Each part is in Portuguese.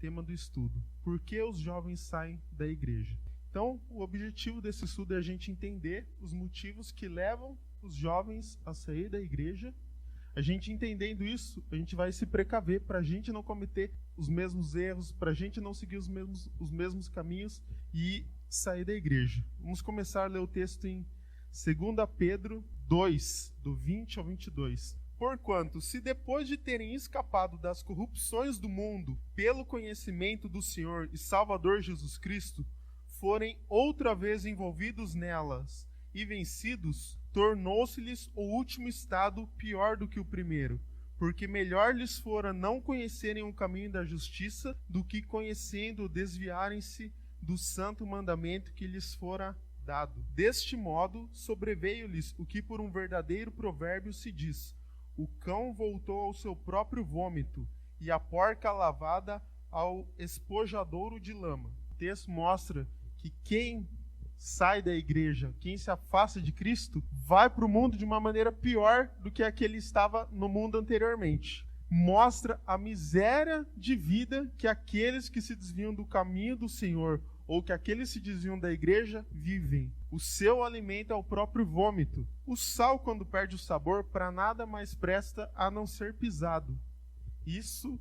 tema do estudo. Por que os jovens saem da igreja? Então, o objetivo desse estudo é a gente entender os motivos que levam os jovens a sair da igreja. A gente entendendo isso, a gente vai se precaver para a gente não cometer os mesmos erros, para a gente não seguir os mesmos caminhos e sair da igreja. Vamos começar a ler o texto em 2 Pedro 2, do 20 ao 22. Porquanto, se depois de terem escapado das corrupções do mundo, pelo conhecimento do Senhor e Salvador Jesus Cristo, forem outra vez envolvidos nelas e vencidos, tornou-se-lhes o último estado pior do que o primeiro, porque melhor lhes fora não conhecerem o caminho da justiça do que conhecendo desviarem-se do santo mandamento que lhes fora dado. Deste modo, sobreveio-lhes o que por um verdadeiro provérbio se diz: o cão voltou ao seu próprio vômito, e a porca lavada ao espojadouro de lama. O texto mostra que quem sai da igreja, quem se afasta de Cristo, vai para o mundo de uma maneira pior do que aquele estava no mundo anteriormente. Mostra a miséria de vida que aqueles que se desviam do caminho do Senhor, ou que aqueles que se desviam da igreja, vivem. O seu alimento é o próprio vômito. O sal, quando perde o sabor, para nada mais presta a não ser pisado. Isso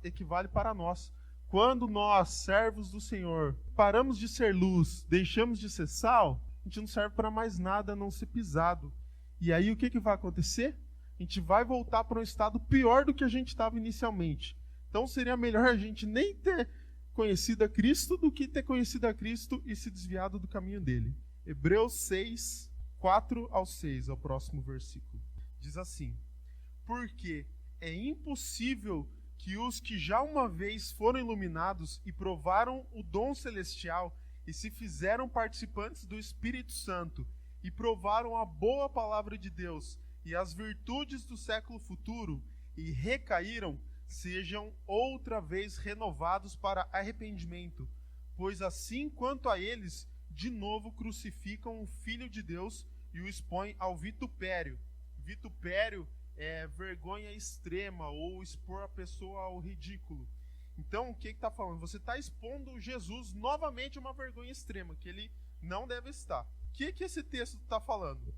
equivale para nós. Quando nós, servos do Senhor, paramos de ser luz, deixamos de ser sal, a gente não serve para mais nada a não ser pisado. E aí o que vai acontecer? A gente vai voltar para um estado pior do que a gente estava inicialmente. Então seria melhor a gente nem ter conhecido a Cristo do que ter conhecido a Cristo e se desviado do caminho dele. Hebreus 6, 4 ao 6, é o próximo versículo. Diz assim: porque é impossível que os que já uma vez foram iluminados e provaram o dom celestial e se fizeram participantes do Espírito Santo e provaram a boa palavra de Deus e as virtudes do século futuro e recaíram, sejam outra vez renovados para arrependimento, pois assim quanto a eles, de novo crucificam o Filho de Deus e o expõem ao vitupério. Vitupério é vergonha extrema ou expor a pessoa ao ridículo. Então, o que está falando? Você está expondo Jesus novamente a uma vergonha extrema, que ele não deve estar. O que esse texto está falando?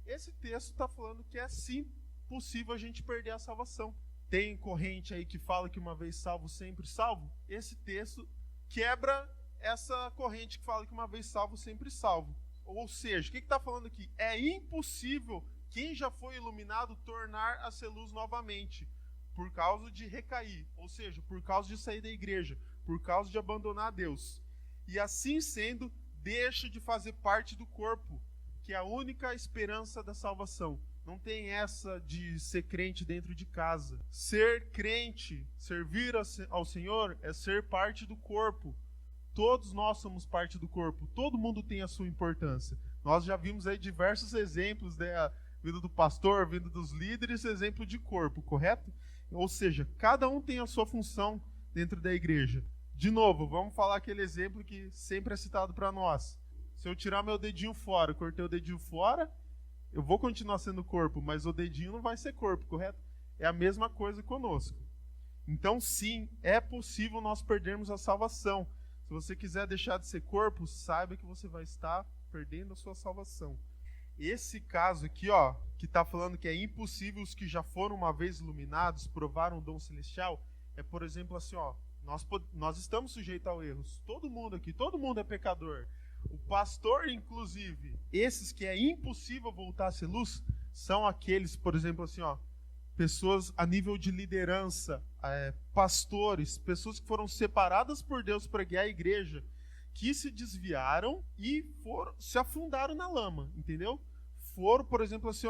Esse texto está falando que é sim possível a gente perder a salvação. Tem corrente aí que fala que uma vez salvo, sempre salvo. Esse texto quebra essa corrente que fala que uma vez salvo, sempre salvo. Ou seja, o que está falando aqui? É impossível quem já foi iluminado tornar a ser luz novamente, por causa de recair, ou seja, por causa de sair da igreja, por causa de abandonar Deus. E assim sendo, deixa de fazer parte do corpo, que é a única esperança da salvação. Não tem essa de ser crente dentro de casa. Ser crente, servir ao Senhor, é ser parte do corpo. Todos nós somos parte do corpo. Todo mundo tem a sua importância. Nós já vimos aí diversos exemplos vindo do pastor, vindo dos líderes, exemplo de corpo, correto? Ou seja, cada um tem a sua função dentro da igreja. De novo, vamos falar aquele exemplo que sempre é citado para nós. Se eu tirar meu dedinho fora, cortei o dedinho fora, eu vou continuar sendo corpo, mas o dedinho não vai ser corpo, correto? É a mesma coisa conosco. Então, sim, é possível nós perdermos a salvação. Se você quiser deixar de ser corpo, saiba que você vai estar perdendo a sua salvação. Esse caso aqui, que está falando que é impossível os que já foram uma vez iluminados, provaram o dom celestial, é, por exemplo, assim, nós estamos sujeitos ao erro. Todo mundo aqui, todo mundo é pecador. O pastor, inclusive, esses que é impossível voltar a ser luz, são aqueles, por exemplo, assim, pessoas a nível de liderança, pastores, pessoas que foram separadas por Deus para guiar a igreja, que se desviaram e se afundaram na lama, entendeu? Foram, por exemplo, assim,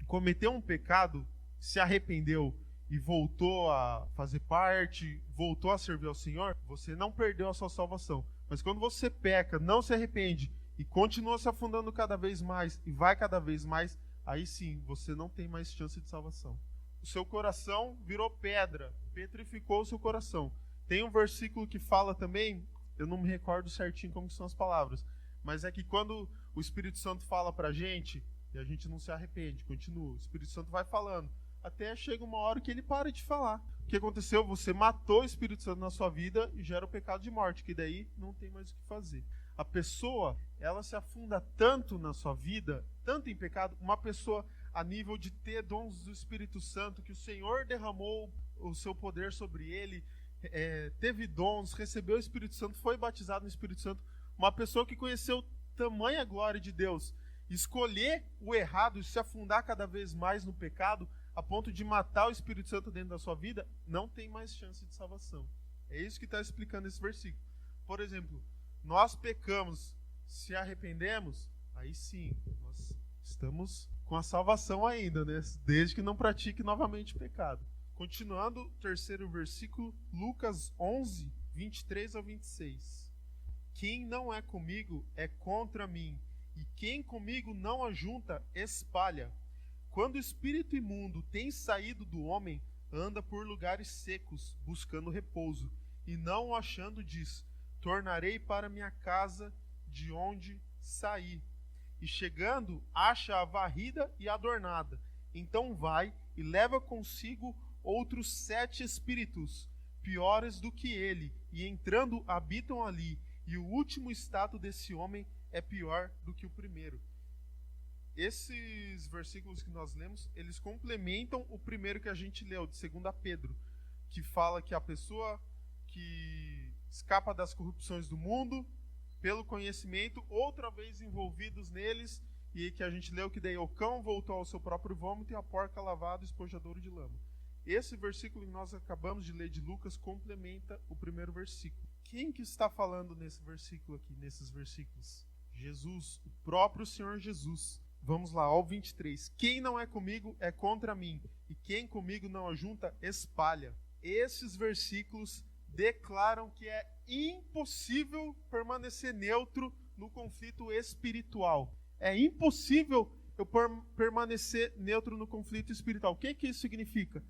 cometeu um pecado, se arrependeu e voltou a fazer parte, voltou a servir ao Senhor, você não perdeu a sua salvação. Mas quando você peca, não se arrepende e continua se afundando cada vez mais e vai cada vez mais, aí sim, você não tem mais chance de salvação. O seu coração virou pedra, petrificou o seu coração. Tem um versículo que fala também, eu não me recordo certinho como são as palavras, mas é que quando o Espírito Santo fala pra gente, e a gente não se arrepende, continua, o Espírito Santo vai falando, até chega uma hora que ele para de falar. o que aconteceu? Você matou o Espírito Santo na sua vida e gera o pecado de morte, que daí não tem mais o que fazer. A pessoa, ela se afunda tanto na sua vida, tanto em pecado, uma pessoa a nível de ter dons do Espírito Santo, que o Senhor derramou o seu poder sobre ele, teve dons, recebeu o Espírito Santo, foi batizado no Espírito Santo, uma pessoa que conheceu tamanha glória de Deus, escolher o errado e se afundar cada vez mais no pecado, a ponto de matar o Espírito Santo dentro da sua vida, não tem mais chance de salvação. É isso que está explicando esse versículo. Por exemplo, nós pecamos, se arrependemos, aí sim, nós estamos com a salvação ainda, né? Desde que não pratique novamente o pecado. Continuando, terceiro versículo, Lucas 11, 23 ao 26. Quem não é comigo é contra mim, e quem comigo não ajunta, espalha. Quando o espírito imundo tem saído do homem, anda por lugares secos, buscando repouso, e não o achando diz, tornarei para minha casa de onde saí. E chegando, acha-a varrida e adornada. Então vai e leva consigo outros 7 espíritos, piores do que ele, e entrando habitam ali, e o último estado desse homem é pior do que o primeiro. Esses versículos que nós lemos, eles complementam o primeiro que a gente leu, de 2 Pedro, que fala que a pessoa que escapa das corrupções do mundo, pelo conhecimento, outra vez envolvidos neles, e que a gente leu que daí o cão voltou ao seu próprio vômito e a porca lavada, esponjadouro de lama. Esse versículo que nós acabamos de ler de Lucas complementa o primeiro versículo. Quem que está falando nesse versículo aqui, nesses versículos? Jesus, o próprio Senhor Jesus. Vamos lá, ao 23. Quem não é comigo é contra mim, e quem comigo não ajunta, espalha. Esses versículos declaram que é impossível permanecer neutro no conflito espiritual. É impossível eu permanecer neutro no conflito espiritual. O que isso significa?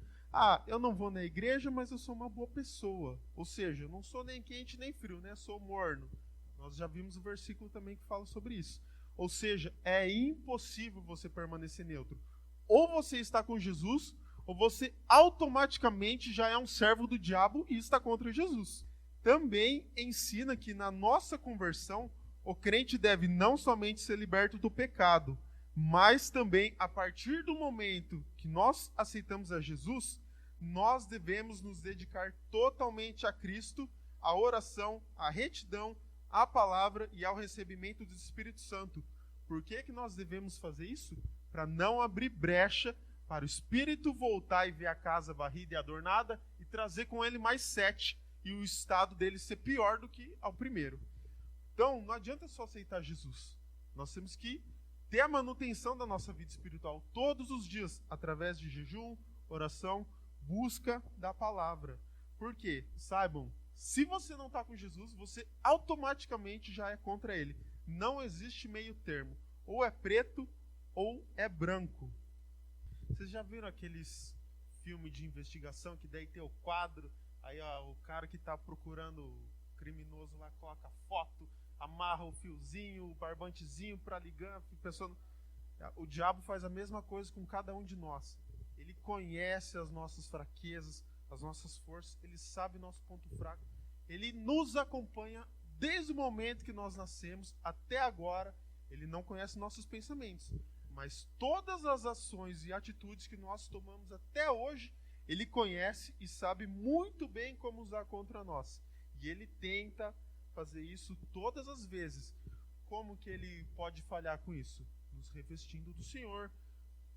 Eu não vou na igreja, mas eu sou uma boa pessoa. Ou seja, eu não sou nem quente nem frio, né? Sou morno. Nós já vimos o versículo também que fala sobre isso. Ou seja, é impossível você permanecer neutro. Ou você está com Jesus, ou você automaticamente já é um servo do diabo e está contra Jesus. Também ensina que na nossa conversão, o crente deve não somente ser liberto do pecado, mas também, a partir do momento que nós aceitamos a Jesus, nós devemos nos dedicar totalmente a Cristo, à oração, à retidão, à palavra e ao recebimento do Espírito Santo. Por que nós devemos fazer isso? Para não abrir brecha para o Espírito voltar e ver a casa varrida e adornada e trazer com ele mais 7 e o estado dele ser pior do que ao primeiro. Então, não adianta só aceitar Jesus. Nós temos que ter a manutenção da nossa vida espiritual todos os dias, através de jejum, oração, busca da palavra. Por quê? Saibam, se você não está com Jesus, você automaticamente já é contra ele. Não existe meio termo. Ou é preto ou é branco. Vocês já viram aqueles filmes de investigação que daí tem o quadro, aí o cara que está procurando o criminoso lá coloca foto, amarra o fiozinho, o barbantezinho para ligar, pensando. O diabo faz a mesma coisa com cada um de nós. Ele conhece as nossas fraquezas, as nossas forças, ele sabe nosso ponto fraco. Ele nos acompanha desde o momento que nós nascemos até agora. Ele não conhece nossos pensamentos, mas todas as ações e atitudes que nós tomamos até hoje, ele conhece e sabe muito bem como usar contra nós. E ele tenta fazer isso todas as vezes. Como que ele pode falhar com isso? Nos revestindo do Senhor,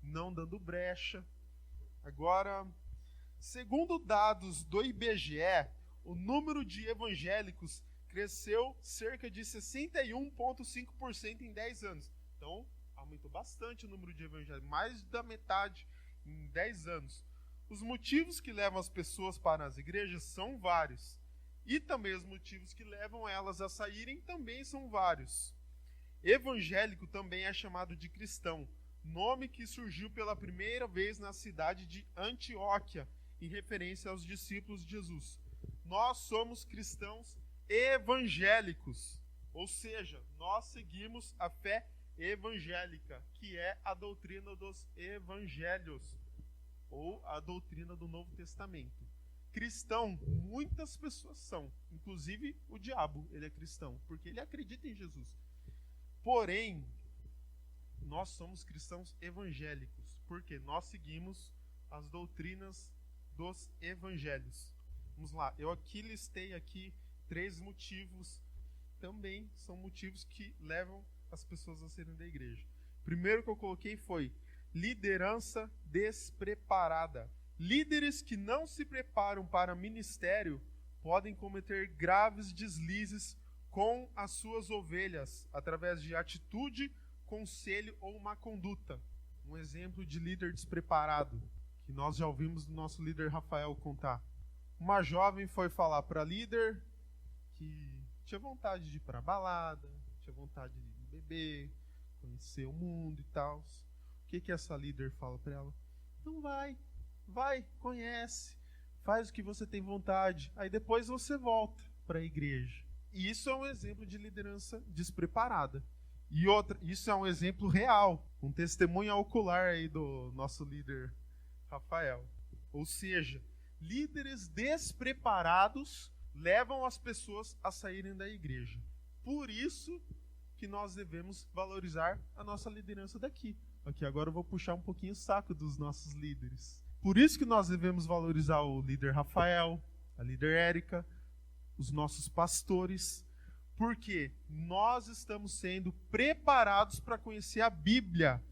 não dando brecha. Agora, segundo dados do IBGE, o número de evangélicos cresceu cerca de 61,5% em 10 anos. Então, aumentou bastante o número de evangélicos, mais da metade em 10 anos. Os motivos que levam as pessoas para as igrejas são vários. E também os motivos que levam elas a saírem também são vários. Evangélico também é chamado de cristão, nome que surgiu pela primeira vez na cidade de Antioquia, em referência aos discípulos de Jesus. Nós somos cristãos evangélicos, ou seja, nós seguimos a fé evangélica, que é a doutrina dos evangelhos, ou a doutrina do Novo Testamento. cristão, muitas pessoas são. Inclusive o diabo, ele é cristão, porque ele acredita em Jesus. Porém, nós somos cristãos evangélicos, porque nós seguimos as doutrinas dos evangelhos. Vamos lá, eu aqui listei 3 motivos, também são motivos que levam as pessoas a serem da igreja. Primeiro que eu coloquei foi liderança despreparada. Líderes que não se preparam para ministério podem cometer graves deslizes com as suas ovelhas, através de atitude, conselho ou má conduta. Um exemplo de líder despreparado, que nós já ouvimos do nosso líder Rafael contar. Uma jovem foi falar para líder que tinha vontade de ir para a balada, tinha vontade de beber, conhecer o mundo e tal. O que essa líder fala para ela? Então vai, conhece, faz o que você tem vontade, aí depois você volta para a igreja. E isso é um exemplo de liderança despreparada. E outra, isso é um exemplo real, um testemunho ocular aí do nosso líder Rafael. Ou seja, líderes despreparados levam as pessoas a saírem da igreja. Por isso que nós devemos valorizar a nossa liderança daqui. Aqui agora eu vou puxar um pouquinho o saco dos nossos líderes. Por isso que nós devemos valorizar o líder Rafael, a líder Érica, os nossos pastores, porque nós estamos sendo preparados para conhecer a Bíblia,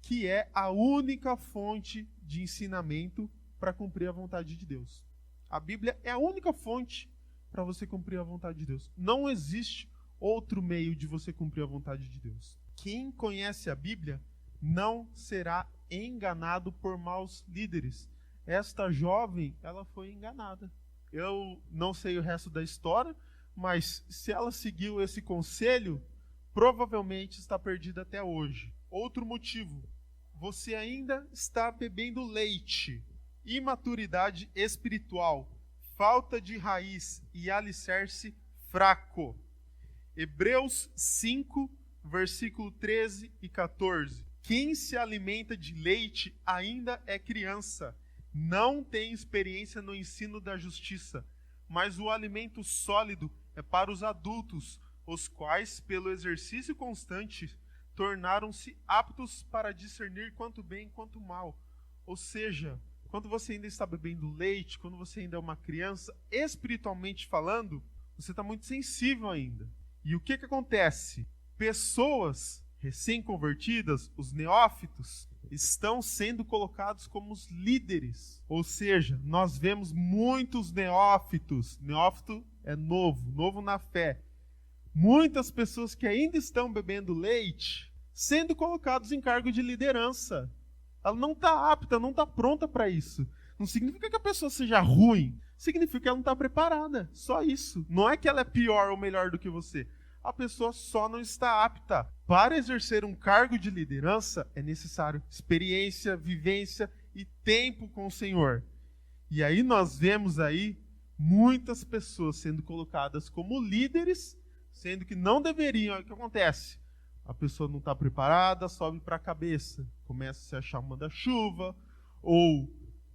que é a única fonte de ensinamento para cumprir a vontade de Deus. A Bíblia é a única fonte para você cumprir a vontade de Deus. Não existe outro meio de você cumprir a vontade de Deus. Quem conhece a Bíblia não será enganado por maus líderes. Esta jovem, ela foi enganada. Eu não sei o resto da história, mas se ela seguiu esse conselho, provavelmente está perdida até hoje. Outro motivo, você ainda está bebendo leite. Imaturidade espiritual, falta de raiz e alicerce fraco. Hebreus 5, versículo 13 e 14. Quem se alimenta de leite ainda é criança, não tem experiência no ensino da justiça, mas o alimento sólido é para os adultos, os quais, pelo exercício constante, tornaram-se aptos para discernir quanto bem e quanto mal. Ou seja, quando você ainda está bebendo leite, quando você ainda é uma criança, espiritualmente falando, você está muito sensível ainda. E o que acontece? Pessoas recém-convertidas, os neófitos, estão sendo colocados como os líderes. Ou seja, nós vemos muitos neófitos. Neófito é novo na fé. Muitas pessoas que ainda estão bebendo leite, sendo colocados em cargo de liderança. Ela não está apta, não está pronta para isso. Não significa que a pessoa seja ruim. Significa que ela não está preparada. Só isso. Não é que ela é pior ou melhor do que você. A pessoa só não está apta. Para exercer um cargo de liderança, é necessário experiência, vivência e tempo com o Senhor. E aí nós vemos aí muitas pessoas sendo colocadas como líderes, sendo que não deveriam. O que acontece? A pessoa não está preparada, sobe para a cabeça, começa a se achar um manda-chuva, ou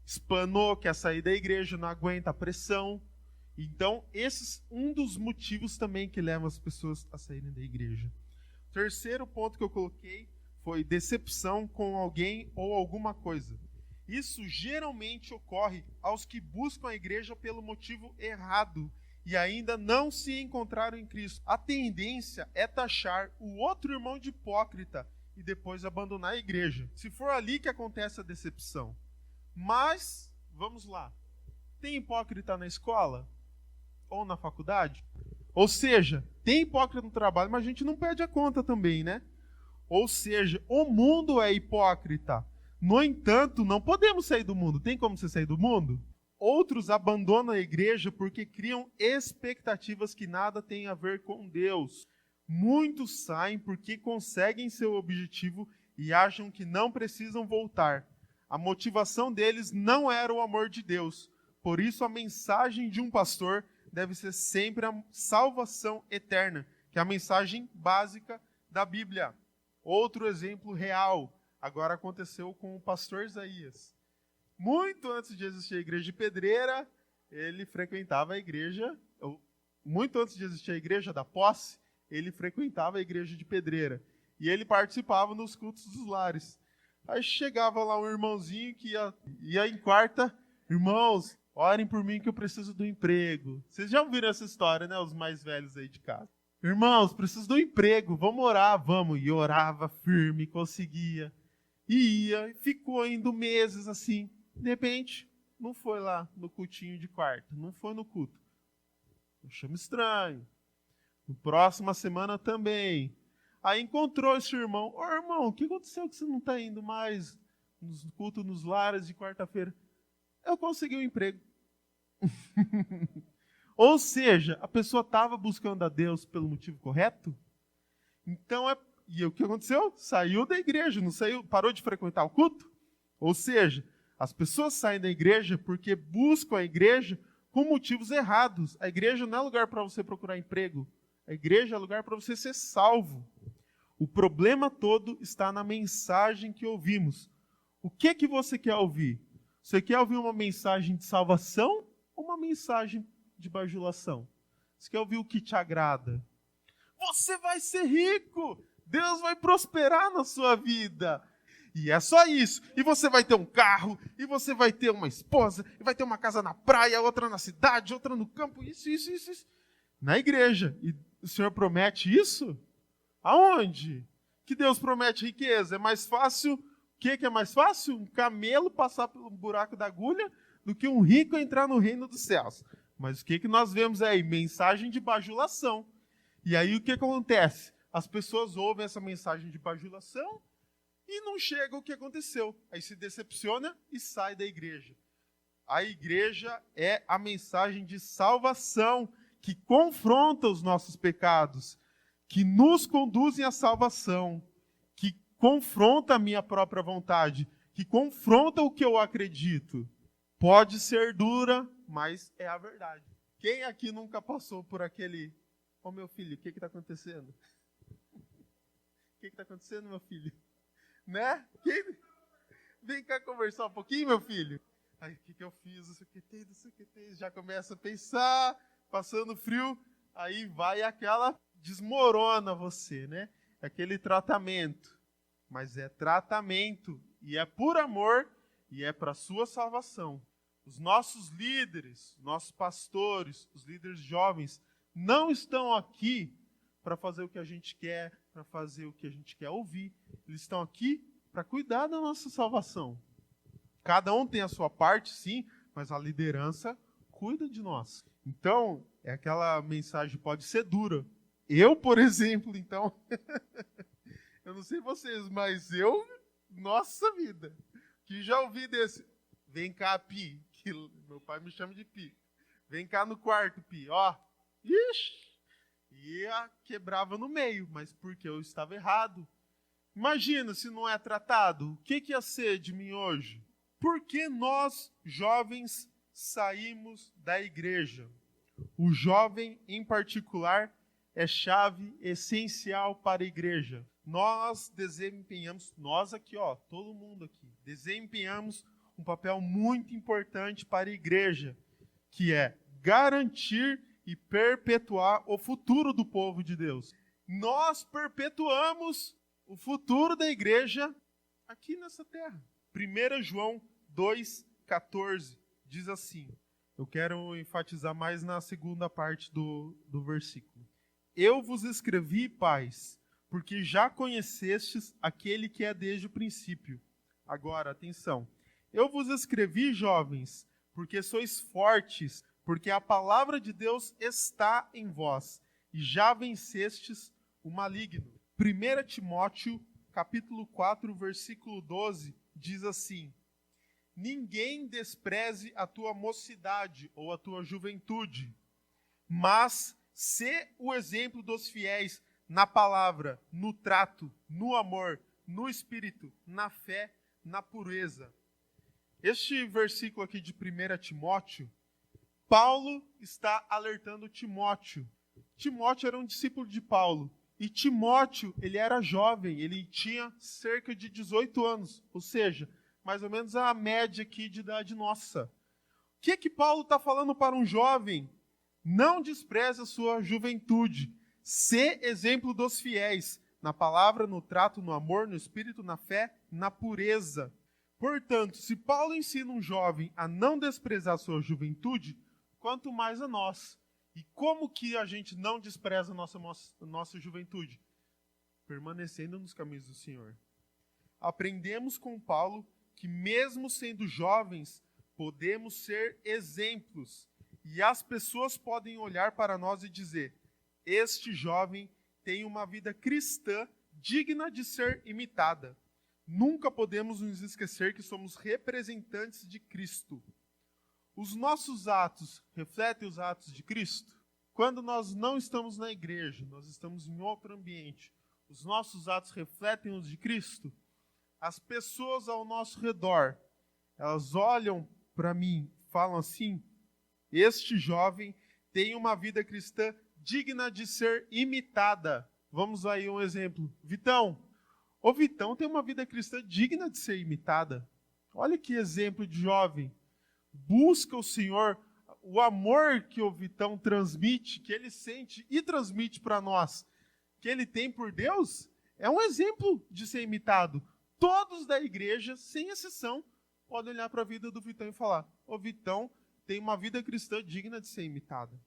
espanou, quer sair da igreja, não aguenta a pressão. Então, esse é um dos motivos também que levam as pessoas a saírem da igreja. O terceiro ponto que eu coloquei foi decepção com alguém ou alguma coisa. Isso geralmente ocorre aos que buscam a igreja pelo motivo errado e ainda não se encontraram em Cristo. A tendência é taxar o outro irmão de hipócrita e depois abandonar a igreja. Se for ali que acontece a decepção. Mas, vamos lá, tem hipócrita na escola? Ou na faculdade? Ou seja, tem hipócrita no trabalho, mas a gente não perde a conta também, né? Ou seja, o mundo é hipócrita. No entanto, não podemos sair do mundo. Tem como você sair do mundo? Outros abandonam a igreja porque criam expectativas que nada têm a ver com Deus. Muitos saem porque conseguem seu objetivo e acham que não precisam voltar. A motivação deles não era o amor de Deus. Por isso, a mensagem de um pastor deve ser sempre a salvação eterna, que é a mensagem básica da Bíblia. Outro exemplo real, agora aconteceu com o pastor Isaías. Muito antes de existir a igreja de Pedreira, ele frequentava a igreja, muito antes de existir a igreja da posse, ele frequentava a igreja de Pedreira. E ele participava nos cultos dos lares. Aí chegava lá um irmãozinho que ia em quarta, irmãos, orem por mim que eu preciso do emprego. Vocês já ouviram essa história, né? Os mais velhos aí de casa. Irmãos, preciso do emprego, vamos orar, vamos. E orava firme, conseguia. E ia, e ficou indo meses assim. De repente, não foi lá no cultinho de quarta, não foi no culto. Eu chamo estranho. Na próxima semana também. Aí encontrou esse irmão. Ô irmão, o que aconteceu que você não está indo mais nos cultos, nos lares de quarta-feira? Eu consegui um emprego. Ou seja, a pessoa estava buscando a Deus pelo motivo correto. Então, e o que aconteceu? Saiu da igreja, não saiu, parou de frequentar o culto. Ou seja, as pessoas saem da igreja porque buscam a igreja com motivos errados. A igreja não é lugar para você procurar emprego. A igreja é lugar para você ser salvo. O problema todo está na mensagem que ouvimos. O que você quer ouvir? Você quer ouvir uma mensagem de salvação ou uma mensagem de bajulação? Você quer ouvir o que te agrada? Você vai ser rico! Deus vai prosperar na sua vida! E é só isso. E você vai ter um carro, e você vai ter uma esposa, e vai ter uma casa na praia, outra na cidade, outra no campo, isso. Na igreja. E o Senhor promete isso? Aonde? Que Deus promete riqueza? É mais fácil... O que é mais fácil? Um camelo passar pelo buraco da agulha do que um rico entrar no reino dos céus. Mas o que nós vemos aí? Mensagem de bajulação. E aí o que acontece? As pessoas ouvem essa mensagem de bajulação e não chega o que aconteceu. Aí se decepciona e sai da igreja. A igreja é a mensagem de salvação que confronta os nossos pecados, que nos conduzem à salvação, que confronta a minha própria vontade, que confronta o que eu acredito. Pode ser dura, mas é a verdade. Quem aqui nunca passou por aquele... Ô meu filho, o que está acontecendo? O que está acontecendo, meu filho? Né? Vem cá conversar um pouquinho, meu filho. Aí, o que eu fiz? Não sei o que tem. Já começa a pensar, passando frio. Aí vai aquela... Desmorona você, né? Aquele tratamento. Mas é tratamento. E é por amor. E é para a sua salvação. Os nossos líderes, nossos pastores, os líderes jovens, não estão aqui para fazer o que a gente quer, para fazer o que a gente quer ouvir. Eles estão aqui para cuidar da nossa salvação. Cada um tem a sua parte, sim, mas a liderança cuida de nós. Então, é aquela mensagem pode ser dura. Eu, por exemplo, então, eu não sei vocês, mas eu, nossa vida, que já ouvi desse, vem cá, Pi, que meu pai me chama de Pi, vem cá no quarto, Pi, ó, ixi, ia quebrava no meio, mas porque eu estava errado. Imagina se não é tratado, o que ia ser de mim hoje? Por que nós, jovens, saímos da igreja? O jovem, em particular, é chave essencial para a igreja. Nós desempenhamos, nós aqui, ó, todo mundo aqui, desempenhamos um papel muito importante para a igreja, que é garantir e perpetuar o futuro do povo de Deus. Nós perpetuamos o futuro da igreja aqui nessa terra. 1 João 2,14 diz assim, eu quero enfatizar mais na segunda parte do versículo. Eu vos escrevi, pais, porque já conhecestes aquele que é desde o princípio. Agora, atenção. Eu vos escrevi, jovens, porque sois fortes, porque a palavra de Deus está em vós, e já vencestes o maligno. 1 Timóteo, capítulo 4, versículo 12, diz assim, ninguém despreze a tua mocidade ou a tua juventude, mas sê o exemplo dos fiéis na palavra, no trato, no amor, no espírito, na fé, na pureza. Este versículo aqui de 1 Timóteo, Paulo está alertando Timóteo. Timóteo era um discípulo de Paulo. E Timóteo, ele era jovem, ele tinha cerca de 18 anos. Ou seja, mais ou menos a média aqui de idade nossa. que Paulo está falando para um jovem? Não despreze a sua juventude. Sê exemplo dos fiéis, na palavra, no trato, no amor, no espírito, na fé, na pureza. Portanto, se Paulo ensina um jovem a não desprezar a sua juventude, quanto mais a nós. E como que a gente não despreza a nossa juventude? Permanecendo nos caminhos do Senhor. Aprendemos com Paulo que mesmo sendo jovens, podemos ser exemplos. E as pessoas podem olhar para nós e dizer: este jovem tem uma vida cristã digna de ser imitada. Nunca podemos nos esquecer que somos representantes de Cristo. Os nossos atos refletem os atos de Cristo? Quando nós não estamos na igreja, nós estamos em outro ambiente, os nossos atos refletem os de Cristo? As pessoas ao nosso redor, elas olham para mim, falam assim: este jovem tem uma vida cristã digna de ser imitada. Vamos aí um exemplo. Vitão. O Vitão tem uma vida cristã digna de ser imitada. Olha que exemplo de jovem. Busca o Senhor, o amor que o Vitão transmite, que ele sente e transmite para nós, que ele tem por Deus, é um exemplo de ser imitado. Todos da igreja, sem exceção, podem olhar para a vida do Vitão e falar: o Vitão tem uma vida cristã digna de ser imitada.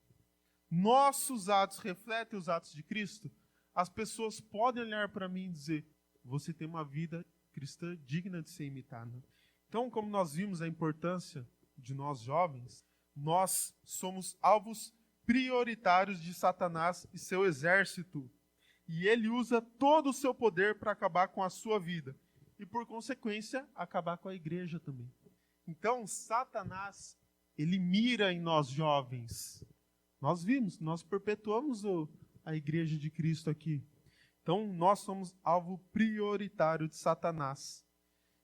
Nossos atos refletem os atos de Cristo? As pessoas podem olhar para mim e dizer: você tem uma vida cristã digna de ser imitada. Então, como nós vimos a importância de nós jovens, nós somos alvos prioritários de Satanás e seu exército. E ele usa todo o seu poder para acabar com a sua vida. E, por consequência, acabar com a igreja também. Então, Satanás, ele mira em nós jovens. Nós vimos, nós perpetuamos a igreja de Cristo aqui. Então, nós somos alvo prioritário de Satanás.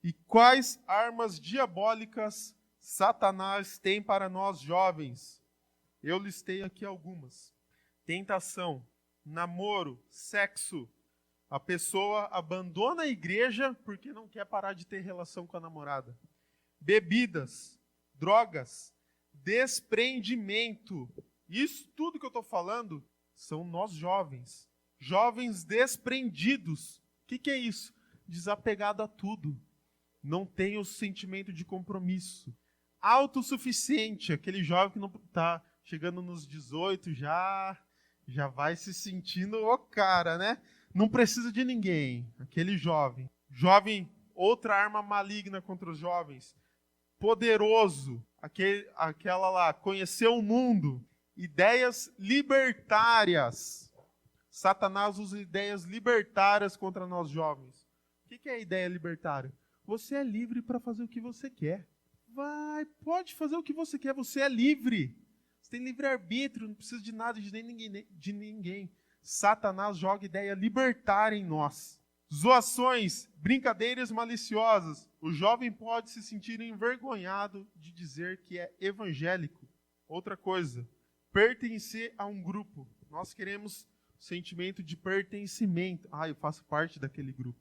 E quais armas diabólicas Satanás tem para nós jovens? Eu listei aqui algumas. Tentação, namoro, sexo. A pessoa abandona a igreja porque não quer parar de ter relação com a namorada. Bebidas, drogas, desprendimento. Isso tudo que eu estou falando são nós jovens. Jovens desprendidos. O que é isso? Desapegado a tudo. Não tem o sentimento de compromisso. Autossuficiente. Aquele jovem que não está chegando nos 18 já vai se sentindo o cara, né? Não precisa de ninguém. Aquele jovem. Jovem, outra arma maligna contra os jovens. Poderoso. Aquela lá, conheceu o mundo. Ideias libertárias. Satanás usa ideias libertárias contra nós jovens. O que é a ideia libertária? Você é livre para fazer o que você quer. Pode fazer o que você quer, você é livre. Você tem livre-arbítrio, não precisa de nada de ninguém. Satanás joga ideia libertária em nós. Zoações, brincadeiras maliciosas. O jovem pode se sentir envergonhado de dizer que é evangélico. Outra coisa, pertencer a um grupo. Nós queremos o sentimento de pertencimento. Eu faço parte daquele grupo.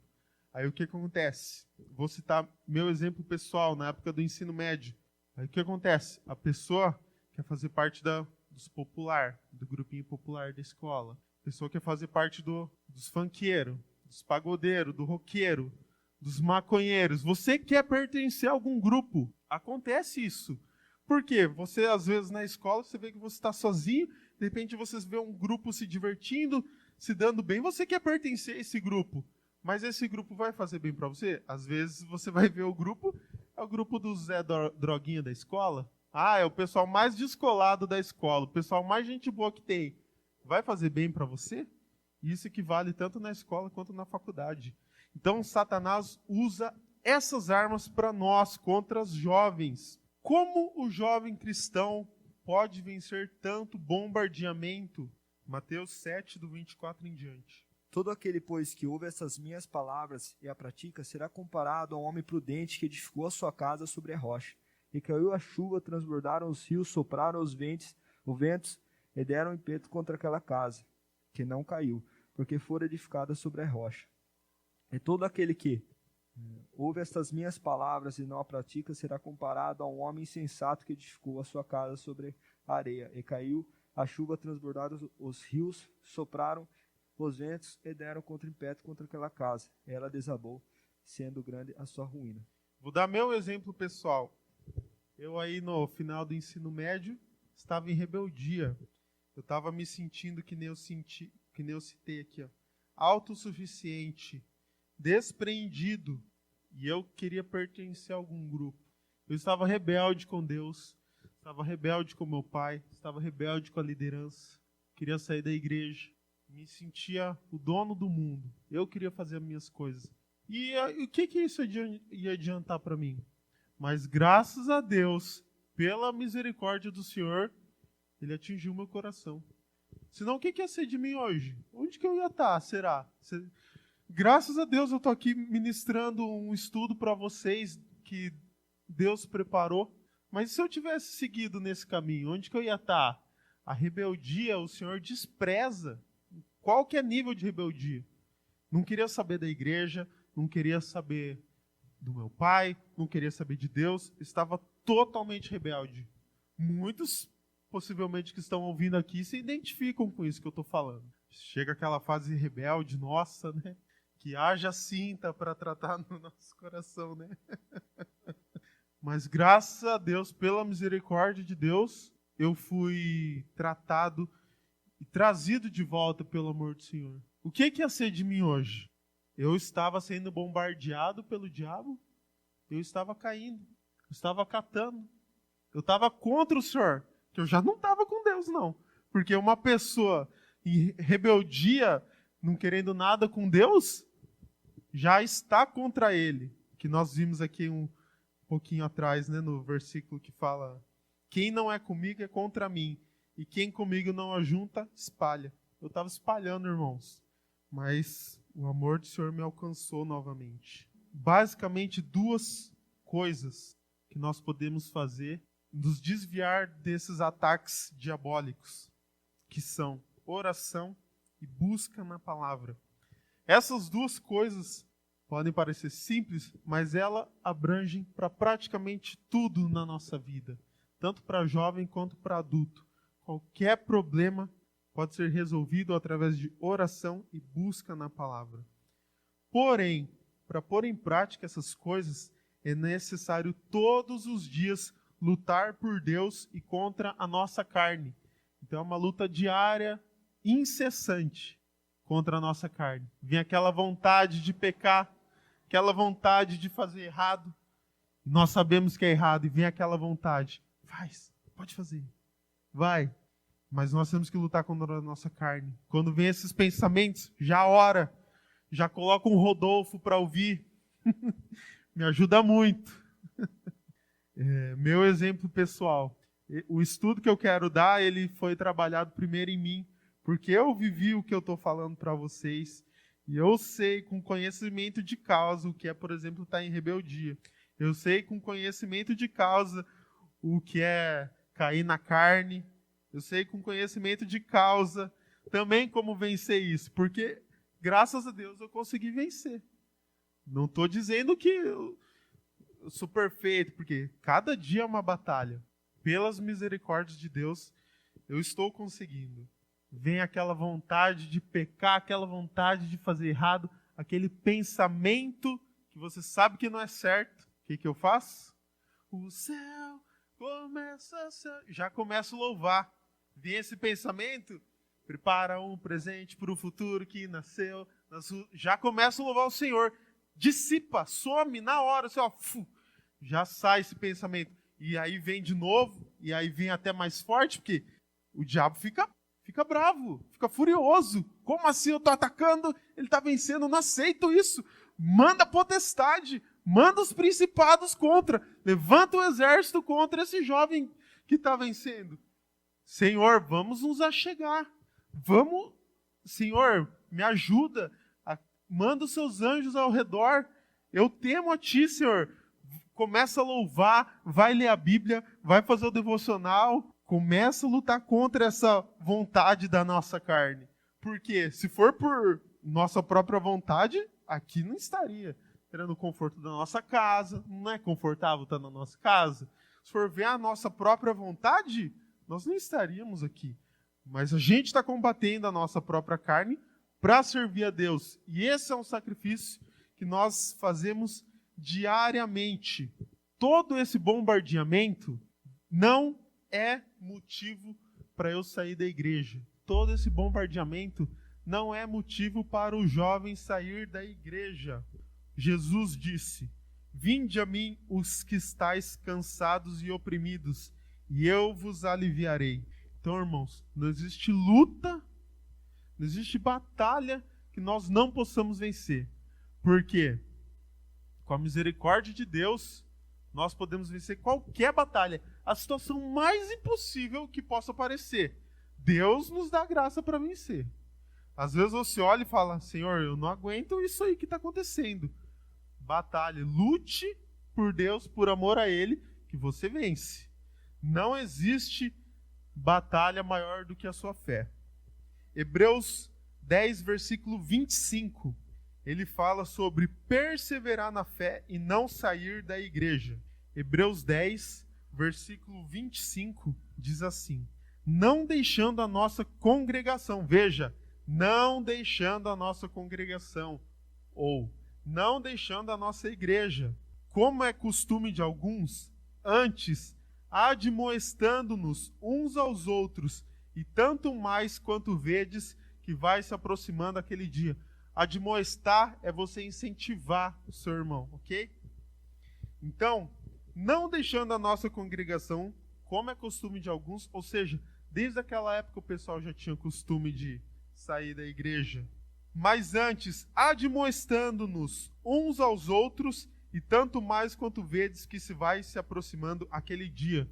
Aí o que acontece? Vou citar meu exemplo pessoal, na época do ensino médio. Aí o que acontece? A pessoa quer fazer parte dos popular, do grupinho popular da escola. A pessoa quer fazer parte dos funkeiros, dos pagodeiros, do roqueiro, dos maconheiros. Você quer pertencer a algum grupo. Acontece isso. Por quê? Você, às vezes, na escola, você vê que você está sozinho, de repente você vê um grupo se divertindo, se dando bem, você quer pertencer a esse grupo. Mas esse grupo vai fazer bem para você? Às vezes você vai ver é o grupo do Zé Droguinha da escola. É o pessoal mais descolado da escola, o pessoal mais gente boa que tem. Vai fazer bem para você? Isso equivale tanto na escola quanto na faculdade. Então, Satanás usa essas armas para nós, contra os jovens. Como o jovem cristão pode vencer tanto bombardeamento? Mateus 7, do 24 em diante. Todo aquele, pois, que ouve essas minhas palavras e a pratica, será comparado a um homem prudente que edificou a sua casa sobre a rocha. E caiu a chuva, transbordaram os rios, sopraram os ventos, e deram impeto contra aquela casa, que não caiu, porque fora edificada sobre a rocha. E todo aquele que, Ouve estas minhas palavras e não a pratica, será comparado a um homem insensato que edificou a sua casa sobre a areia. E caiu a chuva, transbordaram os rios, sopraram os ventos e deram contra impétuo contra aquela casa. Ela desabou, sendo grande a sua ruína. Vou dar meu exemplo pessoal. Eu aí no final do ensino médio estava em rebeldia. Eu estava me sentindo que nem eu citei aqui, ó, autossuficiente, despreendido, e eu queria pertencer a algum grupo. Eu estava rebelde com Deus, estava rebelde com meu pai, estava rebelde com a liderança, queria sair da igreja, me sentia o dono do mundo. Eu queria fazer as minhas coisas. E o que isso ia adiantar para mim? Mas graças a Deus, pela misericórdia do Senhor, Ele atingiu meu coração. Senão o que ia ser de mim hoje? Onde que eu ia estar, será? Graças a Deus eu estou aqui ministrando um estudo para vocês que Deus preparou. Mas se eu tivesse seguido nesse caminho, onde que eu ia estar? A rebeldia, o Senhor despreza. Qual que é nível de rebeldia? Não queria saber da igreja, não queria saber do meu pai, não queria saber de Deus, estava totalmente rebelde. Muitos, possivelmente, que estão ouvindo aqui se identificam com isso que eu estou falando. Chega aquela fase rebelde, nossa, né? Que haja cinta para tratar no nosso coração, né? Mas graças a Deus, pela misericórdia de Deus, eu fui tratado e trazido de volta pelo amor do Senhor. O que ia ser de mim hoje? Eu estava sendo bombardeado pelo diabo, eu estava caindo, eu estava catando, eu estava contra o Senhor, que eu já não estava com Deus, não. Porque uma pessoa em rebeldia, não querendo nada com Deus, já está contra Ele. Que nós vimos aqui um pouquinho atrás, né, no versículo que fala: quem não é comigo é contra mim, e quem comigo não ajunta, espalha. Eu estava espalhando, irmãos, mas o amor do Senhor me alcançou novamente. Basicamente, duas coisas que nós podemos fazer, nos desviar desses ataques diabólicos, que são oração e busca na palavra. Essas duas coisas podem parecer simples, mas elas abrangem para praticamente tudo na nossa vida, tanto para jovem quanto para adulto. Qualquer problema pode ser resolvido através de oração e busca na palavra. Porém, para pôr em prática essas coisas, é necessário todos os dias lutar por Deus e contra a nossa carne. Então é uma luta diária, incessante, contra a nossa carne. Vem aquela vontade de pecar, aquela vontade de fazer errado. Nós sabemos que é errado e vem aquela vontade. Faz, pode fazer, vai. Mas nós temos que lutar contra a nossa carne. Quando vem esses pensamentos, já ora. Já coloca um Rodolfo para ouvir. Me ajuda muito. Meu exemplo pessoal. O estudo que eu quero dar, ele foi trabalhado primeiro em mim. Porque eu vivi o que eu estou falando para vocês. E eu sei com conhecimento de causa o que é, por exemplo, estar em rebeldia. Eu sei com conhecimento de causa o que é cair na carne. Eu sei com conhecimento de causa também como vencer isso, porque graças a Deus eu consegui vencer. Não estou dizendo que eu sou perfeito, porque cada dia é uma batalha. Pelas misericórdias de Deus, eu estou conseguindo. Vem aquela vontade de pecar, aquela vontade de fazer errado, aquele pensamento que você sabe que não é certo. O que eu faço? O céu começa a ser... Já começo a louvar. Vem esse pensamento, prepara um presente para o futuro que nasceu. Já começa a louvar o Senhor. Dissipa, some na hora. Assim, ó, já sai esse pensamento. E aí vem de novo, e aí vem até mais forte, porque o diabo fica bravo, fica furioso. Como assim eu estou atacando? Ele está vencendo, não aceito isso. Manda a potestade, manda os principados contra. Levanta o exército contra esse jovem que está vencendo. Senhor, vamos nos achegar. Vamos, Senhor, me ajuda. Manda os seus anjos ao redor. Eu temo a Ti, Senhor. Começa a louvar, vai ler a Bíblia, vai fazer o devocional. Começa a lutar contra essa vontade da nossa carne. Porque se for por nossa própria vontade, aqui não estaria. querendo o conforto da nossa casa. Não é confortável estar na nossa casa? Se for ver a nossa própria vontade, nós não estaríamos aqui. Mas a gente está combatendo a nossa própria carne para servir a Deus. E esse é um sacrifício que nós fazemos diariamente. Todo esse bombardeamento não é motivo para eu sair da igreja. Todo esse bombardeamento não é motivo para o jovem sair da igreja. Jesus disse: vinde a mim os que estáis cansados e oprimidos, e eu vos aliviarei. Então, irmãos, não existe luta, não existe batalha que nós não possamos vencer. Por quê? Com a misericórdia de Deus, nós podemos vencer qualquer batalha. A situação mais impossível que possa parecer, Deus nos dá graça para vencer. Às vezes você olha e fala: Senhor, eu não aguento isso aí que está acontecendo. Batalhe, lute por Deus, por amor a Ele, que você vence. Não existe batalha maior do que a sua fé. Hebreus 10, versículo 25, ele fala sobre perseverar na fé e não sair da igreja. Hebreus 10, versículo 25, diz assim: não deixando a nossa congregação, veja, não deixando a nossa congregação, ou não deixando a nossa igreja, como é costume de alguns, antes admoestando-nos uns aos outros, e tanto mais quanto vedes que vai se aproximando aquele dia. Admoestar é você incentivar o seu irmão, ok? Então, não deixando a nossa congregação, como é costume de alguns, ou seja, desde aquela época o pessoal já tinha costume de sair da igreja, mas antes admoestando-nos uns aos outros, e tanto mais quanto vedes que se vai se aproximando aquele dia.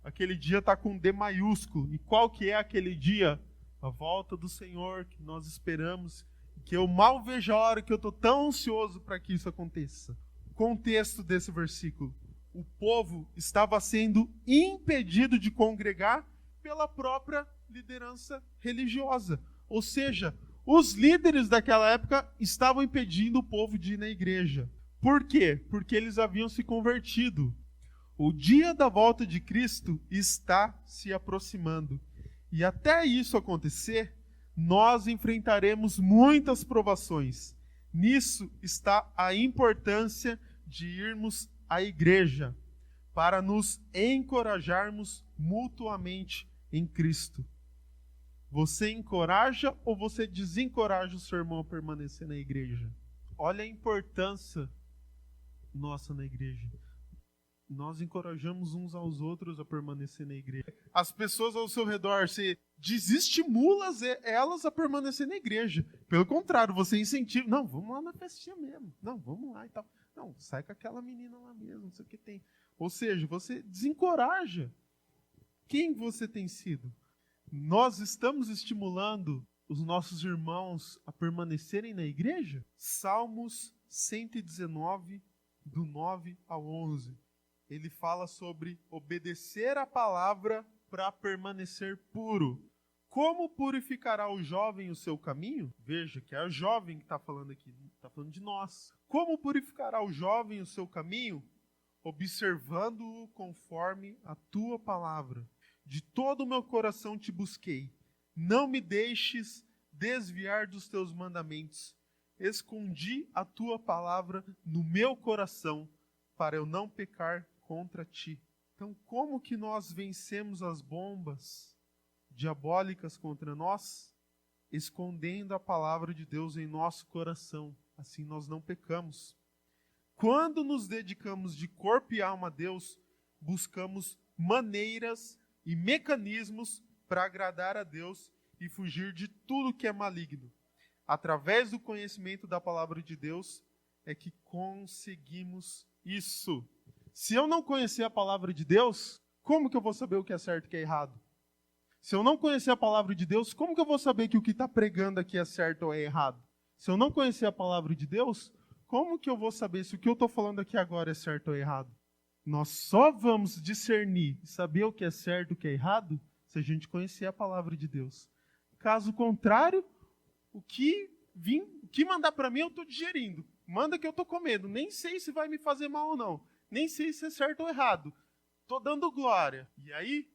Aquele dia está com D maiúsculo. E qual que é aquele dia? A volta do Senhor, que nós esperamos, que eu mal vejo a hora, que eu estou tão ansioso para que isso aconteça. Contexto desse versículo: o povo estava sendo impedido de congregar pela própria liderança religiosa. Ou seja, os líderes daquela época estavam impedindo o povo de ir na igreja. Por quê? Porque eles haviam se convertido. O dia da volta de Cristo está se aproximando. E até isso acontecer, nós enfrentaremos muitas provações. Nisso está a importância de irmos à igreja, para nos encorajarmos mutuamente em Cristo. Você encoraja ou você desencoraja o seu irmão a permanecer na igreja? Olha a importância nossa na igreja. Nós encorajamos uns aos outros a permanecer na igreja. As pessoas ao seu redor, você desestimula elas a permanecer na igreja. Pelo contrário, você incentiva. Não, vamos lá na festinha mesmo. Não, vamos lá e tal. Não, sai com aquela menina lá mesmo, não sei o que tem. Ou seja, você desencoraja. Quem você tem sido? Nós estamos estimulando os nossos irmãos a permanecerem na igreja? Salmos 119, do 9 ao 11. Ele fala sobre obedecer a palavra para permanecer puro. Como purificará o jovem o seu caminho? Veja que é o jovem que está falando aqui, está falando de nós. Como purificará o jovem o seu caminho? Observando-o conforme a tua palavra. De todo o meu coração te busquei. Não me deixes desviar dos teus mandamentos. Escondi a tua palavra no meu coração, para eu não pecar contra ti. Então, como que nós vencemos as bombas diabólicas contra nós? Escondendo a palavra de Deus em nosso coração. Assim nós não pecamos. Quando nos dedicamos de corpo e alma a Deus, buscamos maneiras e mecanismos para agradar a Deus e fugir de tudo que é maligno. Através do conhecimento da palavra de Deus é que conseguimos isso. Se eu não conhecer a palavra de Deus, como que eu vou saber o que é certo e o que é errado? Se eu não conhecer a palavra de Deus, como que eu vou saber que o que está pregando aqui é certo ou é errado? Se eu não conhecer a palavra de Deus, como que eu vou saber se o que eu estou falando aqui agora é certo ou errado? Nós só vamos discernir e saber o que é certo e o que é errado se a gente conhecer a palavra de Deus. Caso contrário, o que mandar para mim eu estou digerindo. Manda que eu estou comendo. Nem sei se vai me fazer mal ou não. Nem sei se é certo ou errado. Estou dando glória. E aí,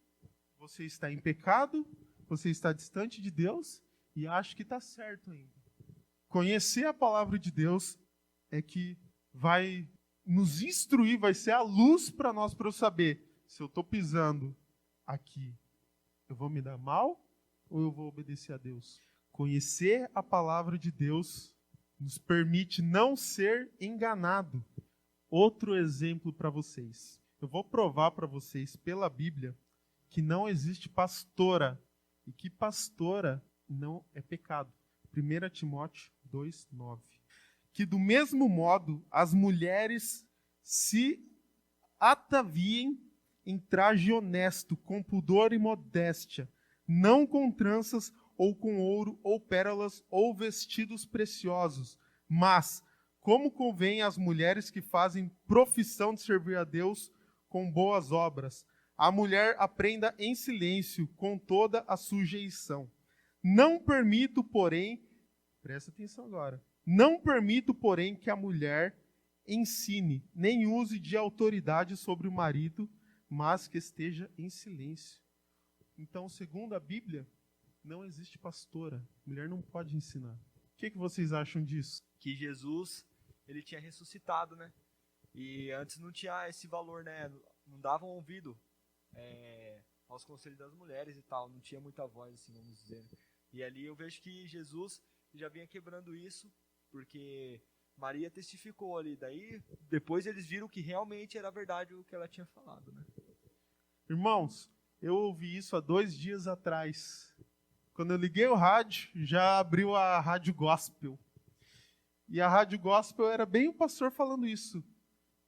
você está em pecado, você está distante de Deus e acha que está certo ainda. Conhecer a palavra de Deus é que vai nos instruir, vai ser a luz para nós, para eu saber se eu estou pisando aqui, eu vou me dar mal ou eu vou obedecer a Deus? Conhecer a palavra de Deus nos permite não ser enganado. Outro exemplo para vocês. Eu vou provar para vocês pela Bíblia que não existe pastora e que pastora não é pecado. 1 Timóteo 2:9. Que do mesmo modo as mulheres se ataviem em traje honesto, com pudor e modéstia, não com tranças ou com ouro ou pérolas ou vestidos preciosos, mas como convém às mulheres que fazem profissão de servir a Deus com boas obras. A mulher aprenda em silêncio, com toda a sujeição. Não permito, porém, presta atenção agora, não permito, porém, que a mulher ensine, nem use de autoridade sobre o marido, mas que esteja em silêncio. Então, segundo a Bíblia, não existe pastora. Mulher não pode ensinar. O que vocês acham disso? Que Jesus, ele tinha ressuscitado, né? E antes não tinha esse valor, né? Não davam ouvido aos conselhos das mulheres e tal. Não tinha muita voz, assim, vamos dizer. E ali eu vejo que Jesus já vinha quebrando isso, porque Maria testificou ali. Daí, depois eles viram que realmente era verdade o que ela tinha falado, né? Irmãos, eu ouvi isso há 2 dias atrás. Quando eu liguei o rádio, já abriu a Rádio Gospel. E a Rádio Gospel era bem o pastor falando isso.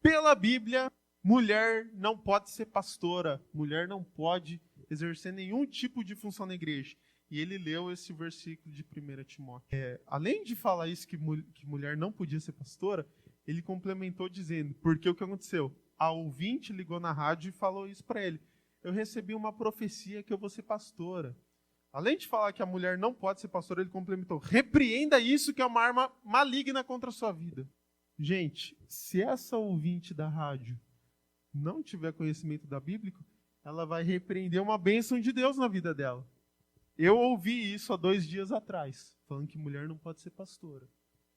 Pela Bíblia, mulher não pode ser pastora. Mulher não pode exercer nenhum tipo de função na igreja. E ele leu esse versículo de 1 Timóteo. Além de falar isso, que mulher não podia ser pastora, ele complementou dizendo, porque o que aconteceu? A ouvinte ligou na rádio e falou isso para ele. Eu recebi uma profecia que eu vou ser pastora. Além de falar que a mulher não pode ser pastora, ele complementou, repreenda isso que é uma arma maligna contra a sua vida. Gente, se essa ouvinte da rádio não tiver conhecimento da Bíblia, ela vai repreender uma bênção de Deus na vida dela. Eu ouvi isso há 2 dias atrás, falando que mulher não pode ser pastora.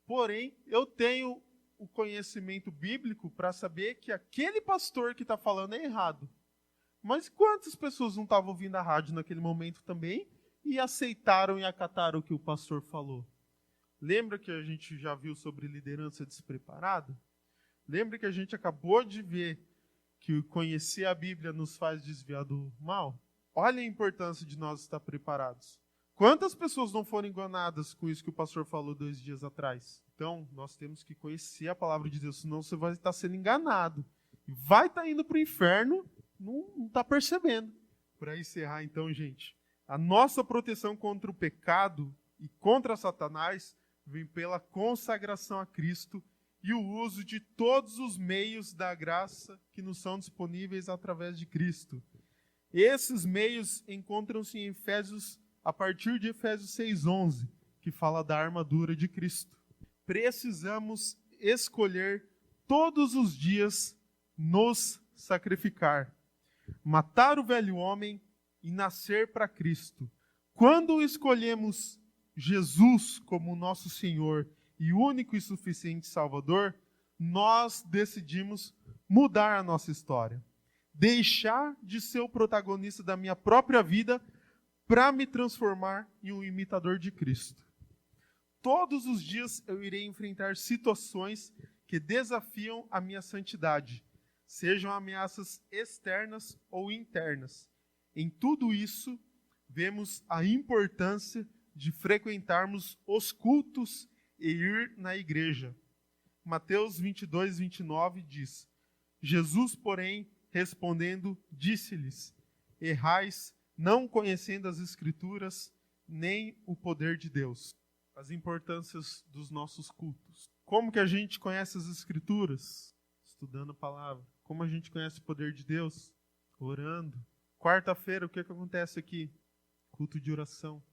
Porém, eu tenho o conhecimento bíblico para saber que aquele pastor que está falando é errado. Mas quantas pessoas não estavam ouvindo a rádio naquele momento também e aceitaram e acataram o que o pastor falou? Lembra que a gente já viu sobre liderança despreparada? Lembra que a gente acabou de ver que conhecer a Bíblia nos faz desviar do mal? Olha a importância de nós estar preparados. Quantas pessoas não foram enganadas com isso que o pastor falou 2 dias atrás? Então, nós temos que conhecer a palavra de Deus, senão você vai estar sendo enganado. Vai estar indo para o inferno, não está percebendo. Para encerrar, então, gente, a nossa proteção contra o pecado e contra Satanás vem pela consagração a Cristo e o uso de todos os meios da graça que nos são disponíveis através de Cristo. Esses meios encontram-se em Efésios, a partir de Efésios 6:11, que fala da armadura de Cristo. Precisamos escolher todos os dias nos sacrificar, matar o velho homem e nascer para Cristo. Quando escolhemos Jesus como nosso Senhor e único e suficiente Salvador, nós decidimos mudar a nossa história. Deixar de ser o protagonista da minha própria vida para me transformar em um imitador de Cristo. Todos os dias eu irei enfrentar situações que desafiam a minha santidade, sejam ameaças externas ou internas. Em tudo isso, vemos a importância de frequentarmos os cultos e ir na igreja. Mateus 22:29 diz, Jesus, porém, respondendo, disse-lhes, errais, não conhecendo as Escrituras, nem o poder de Deus. As importâncias dos nossos cultos. Como que a gente conhece as Escrituras? Estudando a palavra. Como a gente conhece o poder de Deus? Orando. Quarta-feira, o que acontece aqui? Culto de oração.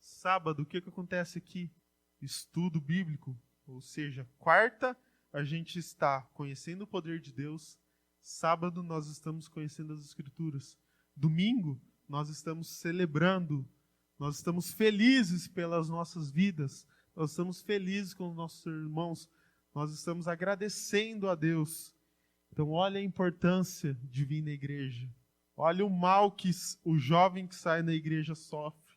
Sábado, o que acontece aqui? Estudo bíblico. Ou seja, quarta a gente está conhecendo o poder de Deus, sábado nós estamos conhecendo as Escrituras, domingo nós estamos celebrando, nós estamos felizes pelas nossas vidas, nós estamos felizes com os nossos irmãos, nós estamos agradecendo a Deus. Então olha a importância de vir na igreja. Olha o mal que o jovem que sai na igreja sofre.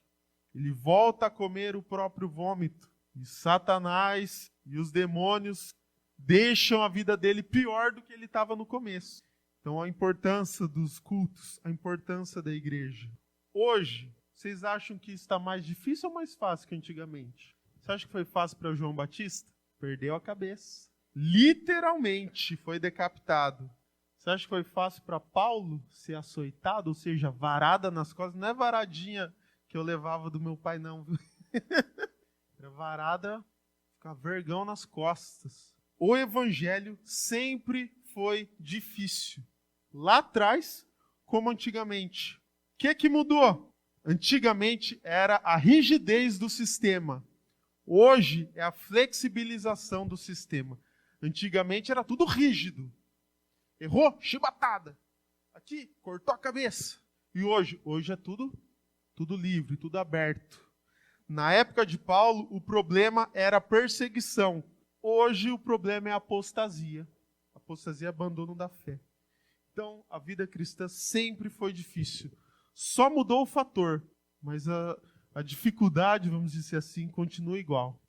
Ele volta a comer o próprio vômito. E Satanás e os demônios deixam a vida dele pior do que ele estava no começo. Então a importância dos cultos, a importância da igreja. Hoje, vocês acham que está mais difícil ou mais fácil que antigamente? Você acha que foi fácil para João Batista? Perdeu a cabeça. Literalmente foi decapitado. Você acha que foi fácil para Paulo ser açoitado, ou seja, varada nas costas? Não é varadinha que eu levava do meu pai, não. Era varada, ficar vergão nas costas. O evangelho sempre foi difícil. Lá atrás, como antigamente. O que mudou? Antigamente era a rigidez do sistema. Hoje é a flexibilização do sistema. Antigamente era tudo rígido. Errou? Chibatada. Aqui, cortou a cabeça. E hoje é tudo livre, tudo aberto. Na época de Paulo, o problema era a perseguição. Hoje o problema é a apostasia. Apostasia é abandono da fé. Então, a vida cristã sempre foi difícil. Só mudou o fator, mas a dificuldade, vamos dizer assim, continua igual.